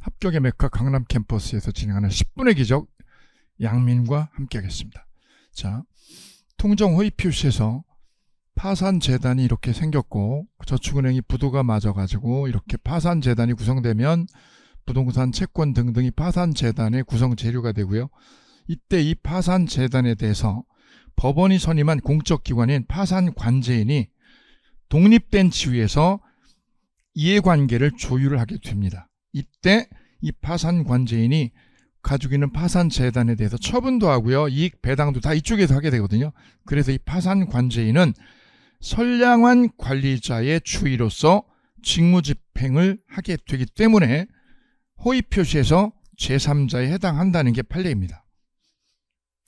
합격의 메카 강남 캠퍼스에서 진행하는 10분의 기적 양민과 함께 하겠습니다. 자, 통정 허위 표시에서 파산재단이 이렇게 생겼고 저축은행이 부도가 맞아가지고 이렇게 파산재단이 구성되면 부동산 채권 등등이 파산재단의 구성 재료가 되고요. 이때 이 파산재단에 대해서 법원이 선임한 공적기관인 파산관제인이 독립된 지위에서 이해관계를 조율을 하게 됩니다. 이때 이 파산관제인이 가지고 있는 파산재단에 대해서 처분도 하고요. 이익 배당도 다 이쪽에서 하게 되거든요. 그래서 이 파산관제인은 선량한 관리자의 주의로서 직무집행을 하게 되기 때문에 허위표시에서 제3자에 해당한다는 게 판례입니다.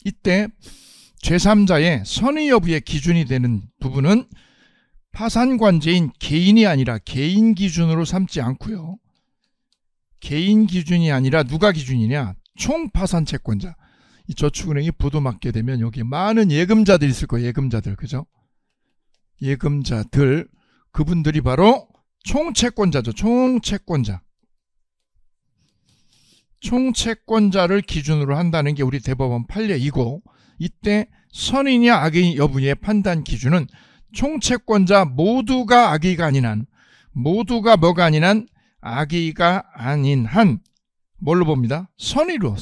이때 제3자의 선의 여부의 기준이 되는 부분은 파산관제인 개인이 아니라 개인 기준으로 삼지 않고요. 개인 기준이 아니라 누가 기준이냐? 총파산채권자. 이 저축은행이 부도 맞게 되면 여기 많은 예금자들이 있을 거예요. 예금자들. 그죠? 예금자들. 그분들이 바로 총채권자죠. 총채권자. 총채권자를 기준으로 한다는 게 우리 대법원 판례이고 이때 선이냐 악의 여부의 판단 기준은 총채권자 모두가 악의가 아닌 한 모두가 뭐가 아닌 한 악의가 아닌 한 뭘로 봅니다? 선의로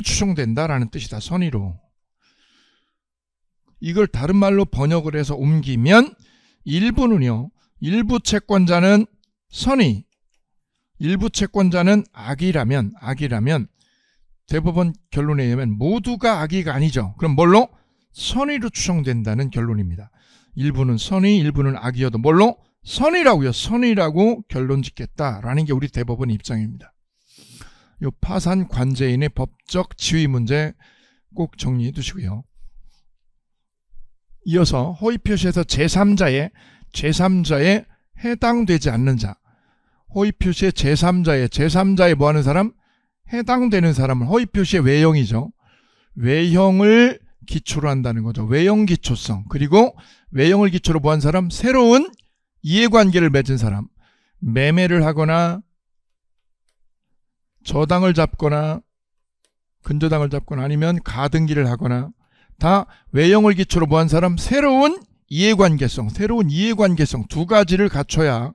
추정된다라는 뜻이다. 선의로. 이걸 다른 말로 번역을 해서 옮기면 일부는요. 일부 채권자는 선의, 일부 채권자는 악의라면 대법원 결론에 의하면 모두가 악의가 아니죠. 그럼 뭘로? 선의로 추정된다는 결론입니다. 일부는 선의, 일부는 악의여도 뭘로? 선의라고요. 선의라고 결론 짓겠다라는 게 우리 대법원 입장입니다. 이 파산관제인의 법적 지위 문제 꼭 정리해 두시고요. 이어서 허위표시에서 제3자에 해당되지 않는 자. 허위표시의 제3자에 뭐하는 사람? 해당되는 사람은 허위표시의 외형이죠. 외형을 기초로 한다는 거죠. 외형 기초성. 그리고 외형을 기초로 뭐한 사람? 새로운 이해관계를 맺은 사람. 매매를 하거나 저당을 잡거나 근저당을 잡거나 아니면 가등기를 하거나 다 외형을 기초로 뭐한 사람? 새로운 이해관계성 두 가지를 갖춰야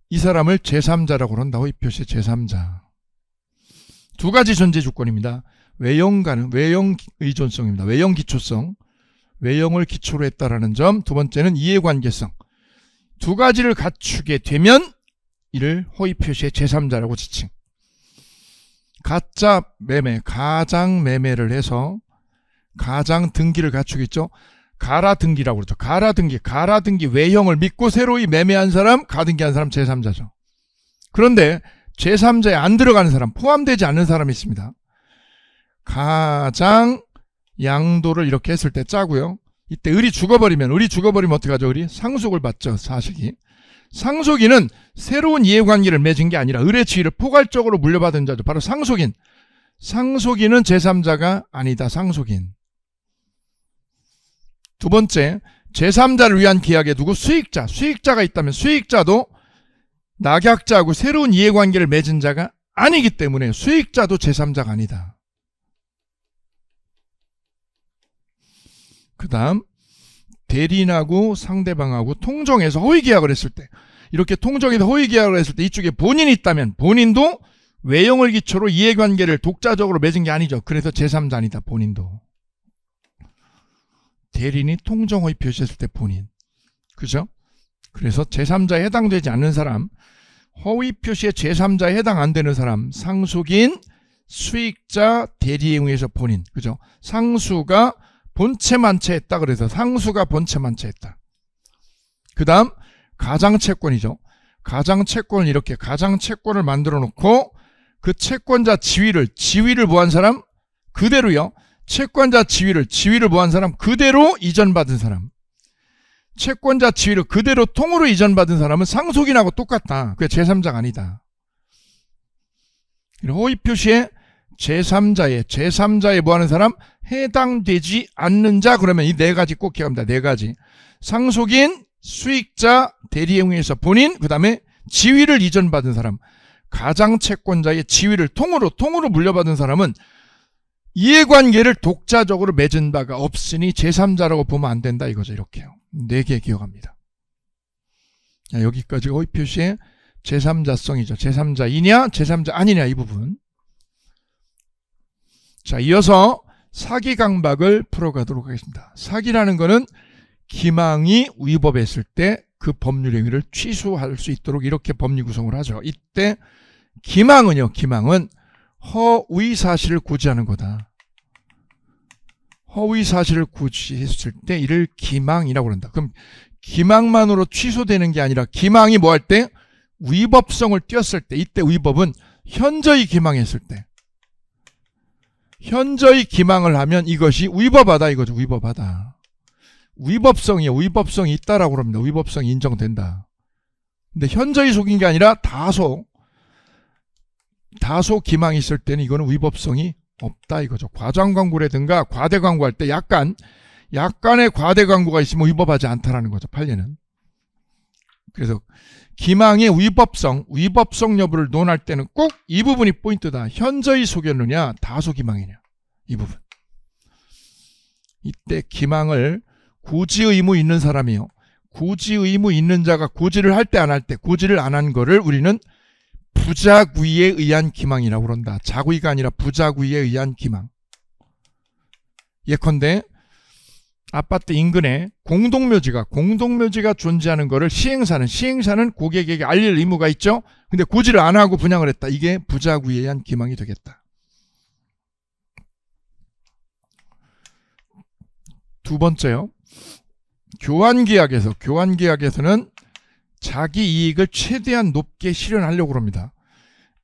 이 사람을 제3자라고 한다. 허위표시 제3자. 두 가지 전제 조건입니다. 외형 의존성입니다. 외형 기초성. 외형을 기초로 했다라는 점. 두 번째는 이해관계성. 두 가지를 갖추게 되면 이를 허위표시의 제3자라고 지칭. 가짜 매매, 가장 매매를 해서 가장 등기를 갖추겠죠. 가라등기라고 그러죠. 가라등기 외형을 믿고 새로이 매매한 사람, 가등기한 사람 제3자죠. 그런데 제3자에 안 들어가는 사람, 포함되지 않는 사람이 있습니다. 가장 양도를 이렇게 했을 때 짜고요. 이때 을이 죽어버리면 어떻게 하죠? 을이 상속을 받죠. 사식이. 상속인은 새로운 이해관계를 맺은 게 아니라 을의 지위를 포괄적으로 물려받은 자죠. 바로 상속인. 상속인은 제3자가 아니다. 상속인. 두 번째, 제3자를 위한 계약에 두고 수익자가 있다면 수익자도 낙약자하고 새로운 이해관계를 맺은 자가 아니기 때문에 수익자도 제3자가 아니다. 그 다음 대리인하고 상대방하고 통정해서 허위계약을 했을 때 이렇게 통정해서 허위계약을 했을 때 이쪽에 본인이 있다면 본인도 외형을 기초로 이해관계를 독자적으로 맺은 게 아니죠. 그래서 제3자 아니다. 본인도. 대리인이 통정허위 표시했을 때 본인. 그죠? 그래서 제3자에 해당되지 않는 사람, 허위 표시에 제3자에 해당 안 되는 사람, 상속인, 수익자, 대리인에서 본인. 그죠? 상수가 본체만체했다. 그래서 상수가 본체만체했다. 그 다음 가장채권이죠. 가장채권을 이렇게 가장채권을 만들어 놓고 그 채권자 지위를 뭐한 사람? 그대로요. 채권자 지위를 뭐한 사람? 그대로 이전받은 사람. 채권자 지위를 그대로 통으로 이전받은 사람은 상속인하고 똑같다. 그게 제3자가 아니다. 허위 표시에 제3자에 뭐하는 사람? 해당되지 않는 자. 그러면 이 네 가지 꼭 기억합니다. 네 가지. 상속인, 수익자, 대리행위에서 본인, 그 다음에 지위를 이전받은 사람, 가장채권자의 지위를 통으로 물려받은 사람은 이해관계를 독자적으로 맺은 바가 없으니 제3자라고 보면 안 된다 이거죠. 이렇게요. 4개 기억합니다. 자, 여기까지가 호의 표시의 제3자성이죠. 제3자이냐 제3자 아니냐 이 부분. 자, 이어서 사기 강박을 풀어가도록 하겠습니다. 사기라는 거는 기망이 위법했을 때 그 법률 행위를 취소할 수 있도록 이렇게 법리 구성을 하죠. 이때 기망은요. 기망은 허위 사실을 고지하는 거다. 허위 사실을 고지했을 때 이를 기망이라고 그런다. 그럼 기망만으로 취소되는 게 아니라 기망이 뭐 할 때? 위법성을 띄었을 때, 이때 위법은 현저히 기망했을 때. 현저히 기망을 하면 이것이 위법하다 이거죠. 위법하다. 위법성이요. 위법성이 있다라고 합니다. 위법성이 인정된다. 근데 현저히 속인 게 아니라 다소 기망이 있을 때는 이거는 위법성이 없다 이거죠. 과장 광고라든가 과대 광고할 때 약간의 과대 광고가 있으면 위법하지 않다라는 거죠. 판례는. 그래서 기망의 위법성 여부를 논할 때는 꼭 이 부분이 포인트다. 현저히 속였느냐 다소 기망이냐 이 부분. 이때 기망을 고지 의무 있는 사람이요. 고지 의무 있는 자가 고지를 할 때 안 할 때 고지를 안 한 거를 우리는 부작위에 의한 기망이라고 그런다. 자구이가 아니라 부작위에 의한 기망. 예컨대 아파트 인근에 공동묘지가 존재하는 거를 시행사는 고객에게 알릴 의무가 있죠. 근데 고지를 안 하고 분양을 했다. 이게 부작위에 의한 기망이 되겠다. 두 번째요. 교환계약에서는 자기 이익을 최대한 높게 실현하려고 합니다.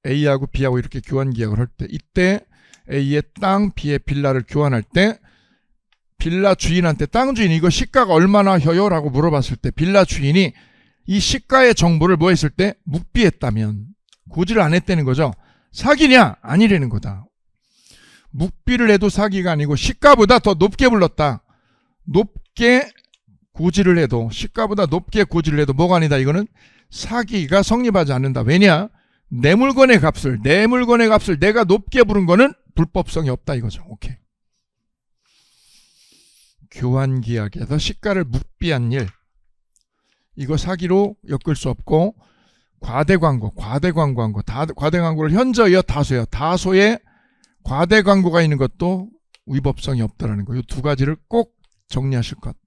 A하고 B하고 이렇게 교환계약을 할 때 이때 A의 땅, B의 빌라를 교환할 때 빌라 주인한테 땅 주인이 이거 시가가 얼마나 해요? 라고 물어봤을 때 빌라 주인이 이 시가의 정보를 뭐 했을 때 묵비했다면 고지를 안 했다는 거죠. 사기냐? 아니라는 거다. 묵비를 해도 사기가 아니고 시가보다 더 높게 불렀다. 높게 고지를 해도 시가보다 높게 고지를 해도 뭐가 아니다. 이거는 사기가 성립하지 않는다. 왜냐? 내 물건의 값을 내가 높게 부른 거는 불법성이 없다 이거죠. 오케이. 교환계약에서 시가를 묵비한 일 이거 사기로 엮을 수 없고 과대광고를 현저히요 다소요. 다소에 과대광고가 있는 것도 위법성이 없다라는 거. 이 두 가지를 꼭 정리하실 것.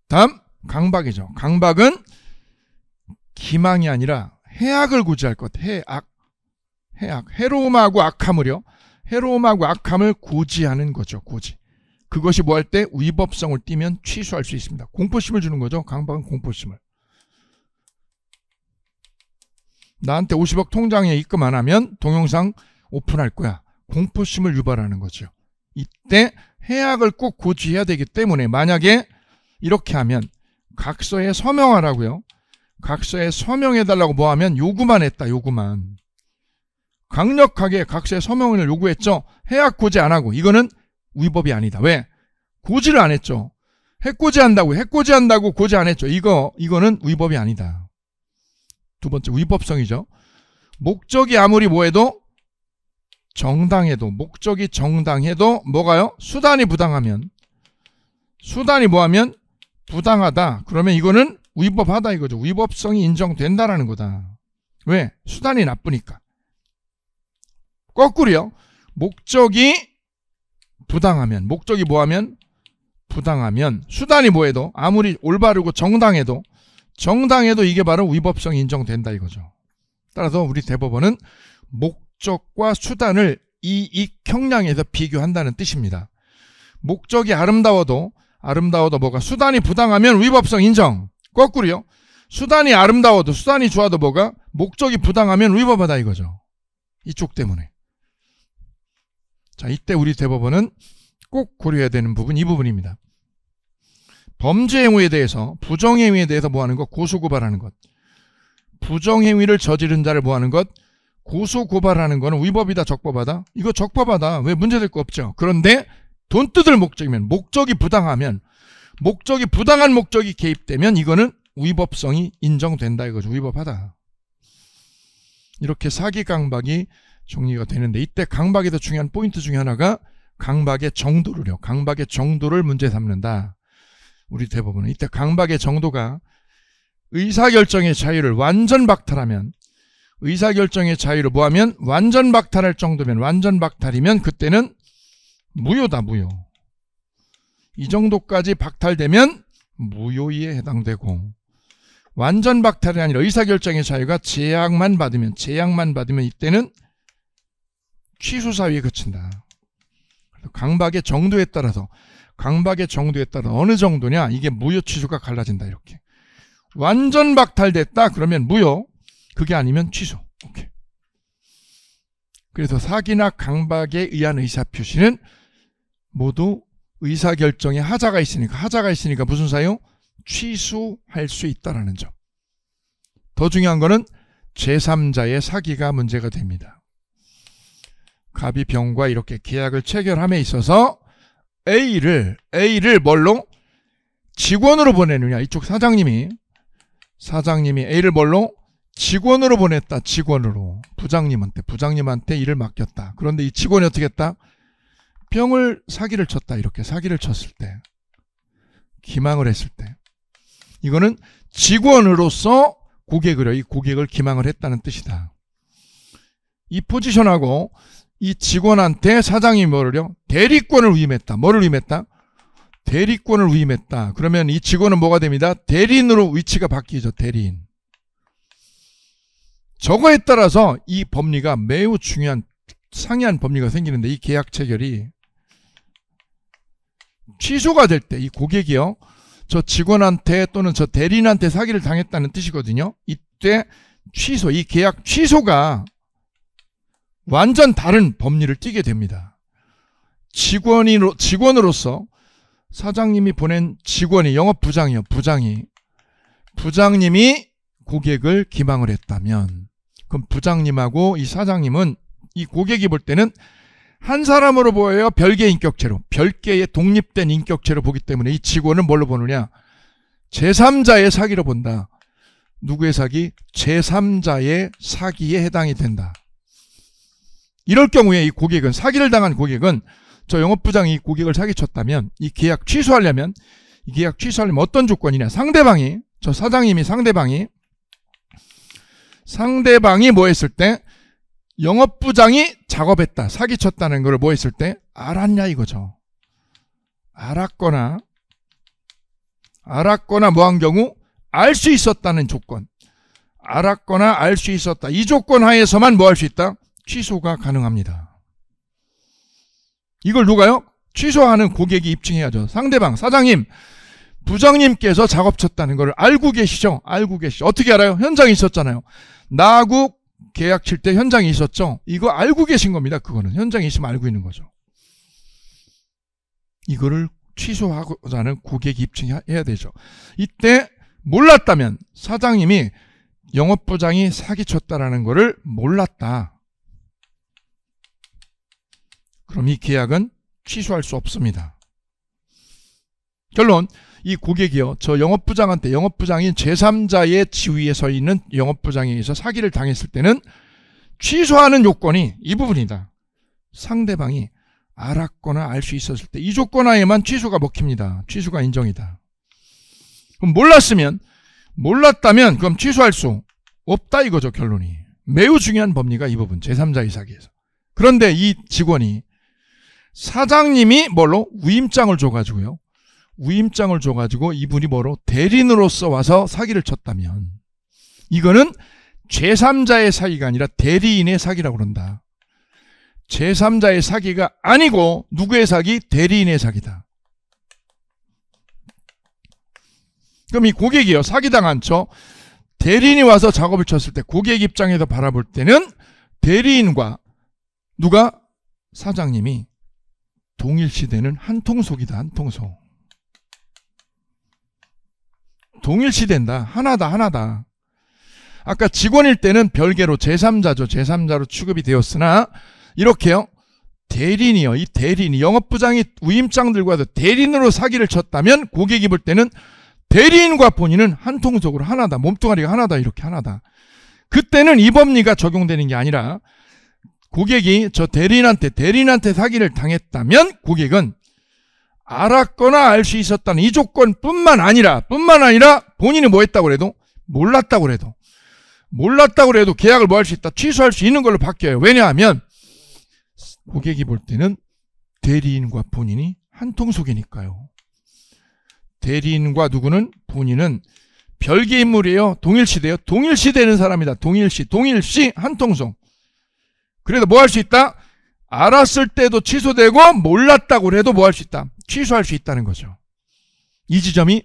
다음 강박이죠. 강박은 기망이 아니라 해악을 고지할 것. 해악. 해로움하고 악함을 고지하는 거죠. 고지. 그것이 뭐 할 때 위법성을 띠면 취소할 수 있습니다. 공포심을 주는 거죠. 강박은 공포심을. 나한테 50억 통장에 입금 안 하면 동영상 오픈할 거야. 공포심을 유발하는 거죠. 이때 해악을 꼭 고지해야 되기 때문에 만약에 이렇게 하면 각서에 서명하라고요. 각서에 서명해달라고 뭐 하면 요구만 했다. 요구만. 강력하게 각서에 서명을 요구했죠. 해악 고지 안 하고 이거는 위법이 아니다. 왜? 고지를 안 했죠. 해고지한다고 고지 안 했죠. 이거는 위법이 아니다. 두 번째 위법성이죠. 목적이 아무리 뭐해도 목적이 정당해도 뭐가요? 수단이 부당하면 수단이 뭐하면 부당하다. 그러면 이거는 위법하다 이거죠. 위법성이 인정된다라는 거다. 왜? 수단이 나쁘니까. 거꾸로요. 목적이 부당하면 목적이 뭐하면 부당하면 수단이 뭐해도 아무리 올바르고 정당해도 이게 바로 위법성이 인정된다 이거죠. 따라서 우리 대법원은 목적과 수단을 이익 형량에서 비교한다는 뜻입니다. 목적이 아름다워도 뭐가 수단이 부당하면 위법성 인정. 거꾸로요. 수단이 아름다워도 수단이 좋아도 뭐가 목적이 부당하면 위법하다 이거죠. 이쪽 때문에. 자, 이때 우리 대법원은 꼭 고려해야 되는 부분 이 부분입니다. 범죄 행위에 대해서 부정행위에 대해서 뭐하는 것? 고소고발하는 것. 부정행위를 저지른 자를 뭐하는 것? 고소고발하는 거는 위법이다 적법하다? 이거 적법하다. 왜 문제될 거 없죠. 그런데 돈 뜯을 목적이면 목적이 부당하면 목적이 부당한 목적이 개입되면 이거는 위법성이 인정된다 이거죠. 위법하다. 이렇게 사기 강박이 정리가 되는데, 이때 강박에서 중요한 포인트 중에 하나가 강박의 정도를요. 강박의 정도를 문제 삼는다. 우리 대법원은 이때 강박의 정도가 의사결정의 자유를 완전 박탈하면, 의사결정의 자유를 뭐하면 완전 박탈할 정도면, 완전 박탈이면 그때는 무효다. 무효. 이 정도까지 박탈되면 무효에 해당되고, 완전 박탈이 아니라 의사결정의 자유가 제약만 받으면 이때는 취소 사유에 그친다. 강박의 정도에 따라서 어느 정도냐, 이게 무효 취소가 갈라진다. 이렇게 완전 박탈됐다 그러면 무효, 그게 아니면 취소. 오케이. 그래서 사기나 강박에 의한 의사표시는 모두 의사결정에 하자가 있으니까 무슨 사유? 취소할 수 있다라는 점. 더 중요한 거는 제3자의 사기가 문제가 됩니다. 갑이 병과 이렇게 계약을 체결함에 있어서 A를 뭘로? 직원으로 보내느냐. 이쪽 사장님이 A를 뭘로? 직원으로 보냈다. 직원으로. 부장님한테 일을 맡겼다. 그런데 이 직원이 어떻게 했다? 병을 사기를 쳤다. 이렇게 사기를 쳤을 때, 기망을 했을 때, 이거는 직원으로서 이 고객을 기망을 했다는 뜻이다. 이 포지션하고 이 직원한테 사장이 뭐를요? 대리권을 위임했다. 뭐를 위임했다? 대리권을 위임했다. 그러면 이 직원은 뭐가 됩니다? 대리인으로 위치가 바뀌죠. 대리인. 저거에 따라서 이 법리가 매우 중요한 상이한 법리가 생기는데, 이 계약 체결이 취소가 될 때 이 고객이요, 저 직원한테 또는 저 대리인한테 사기를 당했다는 뜻이거든요. 이때 취소, 이 계약 취소가 완전 다른 법리를 띠게 됩니다. 직원으로서 사장님이 보낸 직원이, 영업부장이요, 부장님이 고객을 기망을 했다면, 그럼 부장님하고 이 사장님은 이 고객이 볼 때는 한 사람으로 보여요? 별개의 인격체로, 별개의 독립된 인격체로 보기 때문에 이 직원은 뭘로 보느냐? 제3자의 사기로 본다. 누구의 사기? 제3자의 사기에 해당이 된다. 이럴 경우에 이 고객은, 사기를 당한 고객은, 저 영업부장이 이 고객을 사기쳤다면 이 계약 취소하려면 어떤 조건이냐? 상대방이, 저 사장님이 상대방이 뭐 했을 때, 영업부장이 작업했다, 사기쳤다는 걸 뭐 했을 때 알았냐 이거죠. 알았거나 뭐 한 경우 알 수 있었다는 조건, 알았거나 알 수 있었다, 이 조건 하에서만 뭐 할 수 있다? 취소가 가능합니다. 이걸 누가요? 취소하는 고객이 입증해야죠. 상대방, 사장님, 부장님께서 작업 쳤다는 걸 알고 계시죠? 어떻게 알아요? 현장에 있었잖아요. 나하고 계약 칠 때 현장에 있었죠? 이거 알고 계신 겁니다. 그거는 현장에 있으면 알고 있는 거죠. 이거를 취소하고자 하는 고객이 입증해야 되죠. 이때 몰랐다면, 사장님이 영업부장이 사기쳤다라는 거를 몰랐다, 그럼 이 계약은 취소할 수 없습니다. 결론, 이 고객이요, 저 영업부장한테, 영업부장인 제3자의 지위에 서 있는 영업부장에 의해서 사기를 당했을 때는 취소하는 요건이 이 부분이다. 상대방이 알았거나 알 수 있었을 때, 이 조건 하에만 취소가 먹힙니다. 취소가 인정이다. 그럼 몰랐다면 그럼 취소할 수 없다 이거죠. 결론이. 매우 중요한 법리가 이 부분, 제3자의 사기에서. 그런데 이 직원이 사장님이 뭘로? 위임장을 줘가지고요, 이분이 뭐로? 대리인으로서 와서 사기를 쳤다면, 이거는 제3자의 사기가 아니라 대리인의 사기라고 그런다. 제3자의 사기가 아니고 누구의 사기? 대리인의 사기다. 그럼 이 고객이요, 사기당한 저 대리인이 와서 작업을 쳤을 때 고객 입장에서 바라볼 때는 대리인과 누가? 사장님이 동일시되는 한 통속이다. 한 통속. 동일시된다. 하나다. 아까 직원일 때는 별개로 제3자로 취급이 되었으나, 이렇게요, 대리인이요. 이 대리인이 영업부장이 위임장들과도 대리인으로 사기를 쳤다면 고객이 볼 때는 대리인과 본인은 한 통속으로 하나다. 몸뚱아리가 하나다. 이렇게 하나다. 그때는 이 법리가 적용되는 게 아니라 고객이 저 대리인한테 사기를 당했다면 고객은 알았거나 알 수 있었다는 이 조건뿐만 아니라 본인이 뭐 했다고 그래도 몰랐다고 그래도 계약을 뭐 할 수 있다. 취소할 수 있는 걸로 바뀌어요. 왜냐하면 고객이 볼 때는 대리인과 본인이 한 통속이니까요. 대리인과 누구는 본인은 별개 인물이에요. 동일시돼요. 동일시되는 사람이다. 동일시 한 통속. 그래도 뭐 할 수 있다? 알았을 때도 취소되고 몰랐다고 해도 뭐 할 수 있다? 취소할 수 있다는 거죠. 이 지점이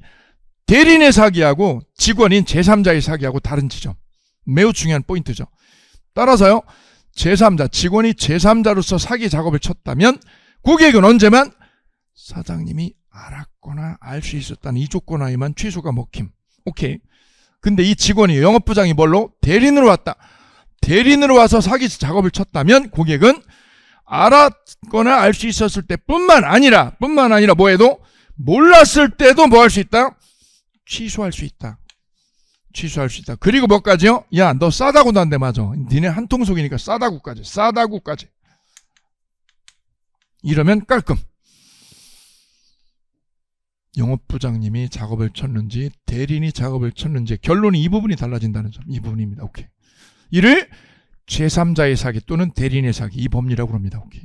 대리인의 사기하고 직원인 제3자의 사기하고 다른 지점. 매우 중요한 포인트죠. 따라서요. 직원이 제3자로서 사기 작업을 쳤다면 고객은 언제만 사장님이 알았거나 알 수 있었다는 이 조건 하에만 취소가 먹힘. 오케이. 근데 이 직원이 영업부장이 뭘로? 대리인으로 왔다. 대리인으로 와서 사기 작업을 쳤다면 고객은 알았거나 알 수 있었을 때뿐만 아니라 뭐 해도 몰랐을 때도 뭐 할 수 있다? 취소할 수 있다. 그리고 뭐까지요? 야, 너 싸다고 난데 맞아. 니네 한 통속이니까 싸다구까지. 이러면 깔끔. 영업부장님이 작업을 쳤는지 대리인이 작업을 쳤는지 결론이 이 부분이 달라진다는 점. 이 부분입니다. 오케이. 이를 제3자의 사기 또는 대리인의 사기 이 법리라고 합니다. 오케이.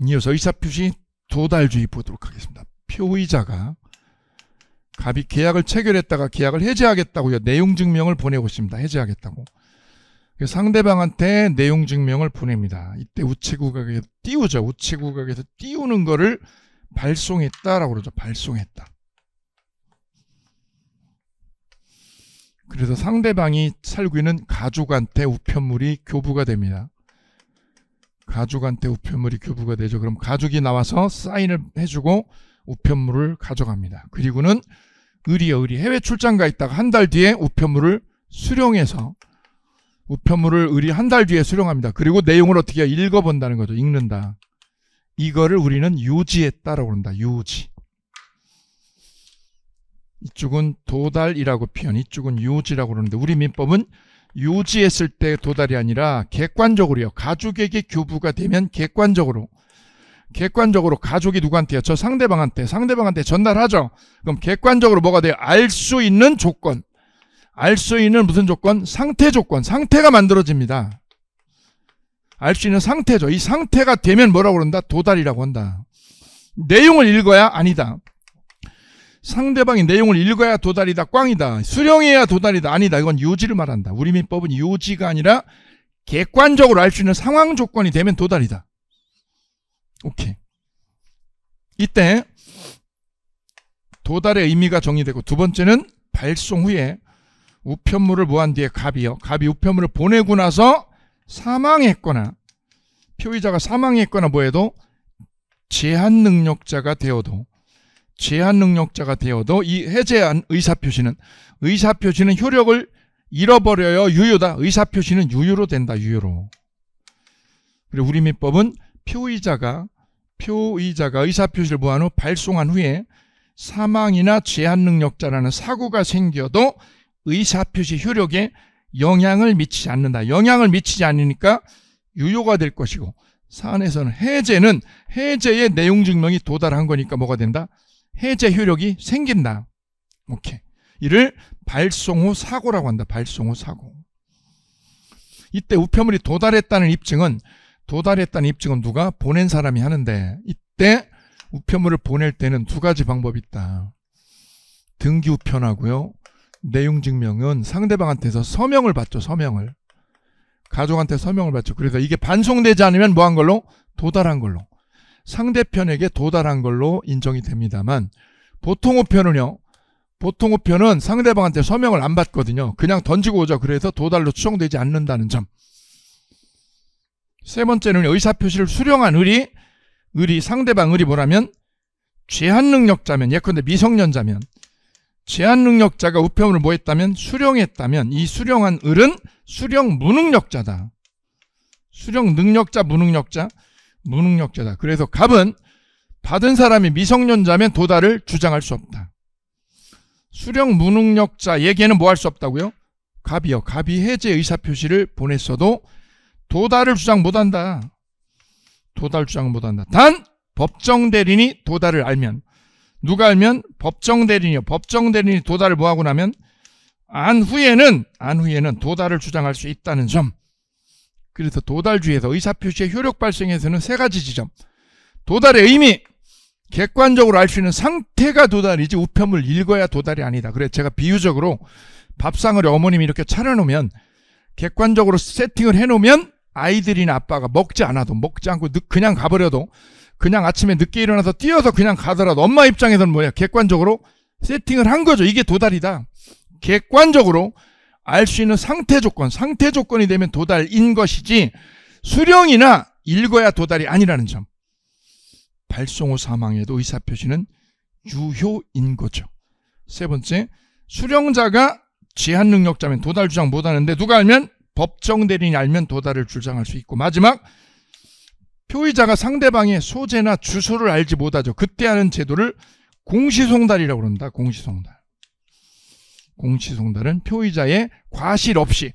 이어서 의사표시 도달주의 보도록 하겠습니다. 표의자가 갑이 계약을 체결했다가 계약을 해지하겠다고요. 내용증명을 보내고 있습니다. 해지하겠다고. 상대방한테 내용증명을 보냅니다. 이때 우체국에서 띄우죠. 우체국에서 띄우는 거를 발송했다라고 그러죠. 발송했다. 그래서 상대방이 살고 있는 가족한테 우편물이 교부가 됩니다. 가족한테 우편물이 교부가 되죠. 그럼 가족이 나와서 사인을 해주고 우편물을 가져갑니다. 그리고는 의리 해외 출장 가 있다가 한 달 뒤에 우편물을 수령해서 우편물을 의리 한 달 뒤에 수령합니다. 그리고 내용을 어떻게 읽어본다는 거죠. 읽는다. 이거를 우리는 유지했다라고 한다. 유지. 이쪽은 도달이라고 표현, 이쪽은 유지라고 그러는데 우리 민법은 유지했을 때 도달이 아니라 객관적으로요. 가족에게 교부가 되면 객관적으로 가족이 누구한테요? 저 상대방한테 전달하죠. 그럼 객관적으로 뭐가 돼요? 알 수 있는 조건. 알 수 있는 무슨 조건? 상태 조건. 상태가 만들어집니다. 알 수 있는 상태죠. 이 상태가 되면 뭐라고 그런다? 도달이라고 한다. 내용을 읽어야 아니다. 상대방이 내용을 읽어야 도달이다. 꽝이다. 수령해야 도달이다. 아니다. 이건 유지를 말한다. 우리 민법은 유지가 아니라 객관적으로 알 수 있는 상황 조건이 되면 도달이다. 오케이. 이때 도달의 의미가 정리되고 두 번째는 발송 후에 우편물을 모한 뒤에 갑이 우편물을 보내고 나서 사망했거나 표의자가 사망했거나 뭐해도 제한 능력자가 되어도 이 해제한 의사표시는 효력을 잃어버려요. 유효다. 의사표시는 유효로 된다. 유효로. 그리고 우리 민법은 표의자가 의사표시를 모한 후 발송한 후에 사망이나 제한 능력자라는 사고가 생겨도 의사표시 효력에 영향을 미치지 않는다. 영향을 미치지 않으니까 유효가 될 것이고 사안에서는 해제의 내용 증명이 도달한 거니까 뭐가 된다? 해제 효력이 생긴다. 오케이. 이를 발송 후 사고라고 한다. 발송 후 사고. 이때 우편물이 도달했다는 입증은 누가? 보낸 사람이 하는데 이때 우편물을 보낼 때는 두 가지 방법이 있다. 등기 우편하고요. 내용 증명은 상대방한테서 서명을 받죠. 서명을. 가족한테 서명을 받죠. 그래서 이게 반송되지 않으면 뭐한 걸로? 도달한 걸로. 상대편에게 도달한 걸로 인정이 됩니다만 보통 우편은 상대방한테 서명을 안 받거든요. 그냥 던지고 오죠. 그래서 도달로 추정되지 않는다는 점. 세 번째는 의사표시를 수령한 상대방 의리 뭐라면 제한 능력자면 예컨대 미성년자면 제한 능력자가 우편물을 뭐 했다면 수령했다면 이 수령한 을은 수령 무능력자다. 수령 능력자, 무능력자, 무능력자다. 그래서 갑은 받은 사람이 미성년자면 도달을 주장할 수 없다. 수령 무능력자에게는 뭐 할 수 없다고요? 갑이요. 갑이 해제 의사표시를 보냈어도 도달을 주장 못한다. 도달 주장 못한다. 단 법정대리인이 도달을 알면, 누가 알면? 법정대리인이요. 법정대리인이 도달을 뭐하고 나면 안 후에는 도달을 주장할 수 있다는 점. 그래서 도달주의에서 의사표시의 효력 발생에서는 세 가지 지점. 도달의 의미, 객관적으로 알 수 있는 상태가 도달이지 우편물 읽어야 도달이 아니다. 그래서 제가 비유적으로 밥상을 어머님이 이렇게 차려놓으면 객관적으로 세팅을 해놓으면 아이들이나 아빠가 먹지 않아도, 먹지 않고 그냥 가버려도, 그냥 아침에 늦게 일어나서 뛰어서 그냥 가더라도 엄마 입장에서는 뭐야? 객관적으로 세팅을 한 거죠. 이게 도달이다. 객관적으로 알 수 있는 상태 조건이 되면 도달인 것이지 수령이나 읽어야 도달이 아니라는 점. 발송 후 사망에도 의사표시는 유효인 거죠. 세 번째, 수령자가 제한 능력자면 도달 주장 못하는데 누가 알면? 법정대리인이 알면 도달을 주장할 수 있고, 마지막, 표의자가 상대방의 소재나 주소를 알지 못하죠. 그때 하는 제도를 공시송달이라고 그런다. 공시송달은 표의자의 과실 없이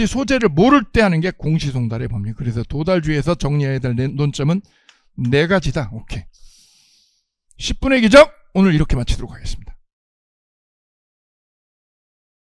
소재를 모를 때 하는 게 공시송달의 법률. 그래서 도달주의에서 정리해야 될 논점은 네 가지다. 오케이. 10분의 기적 오늘 이렇게 마치도록 하겠습니다.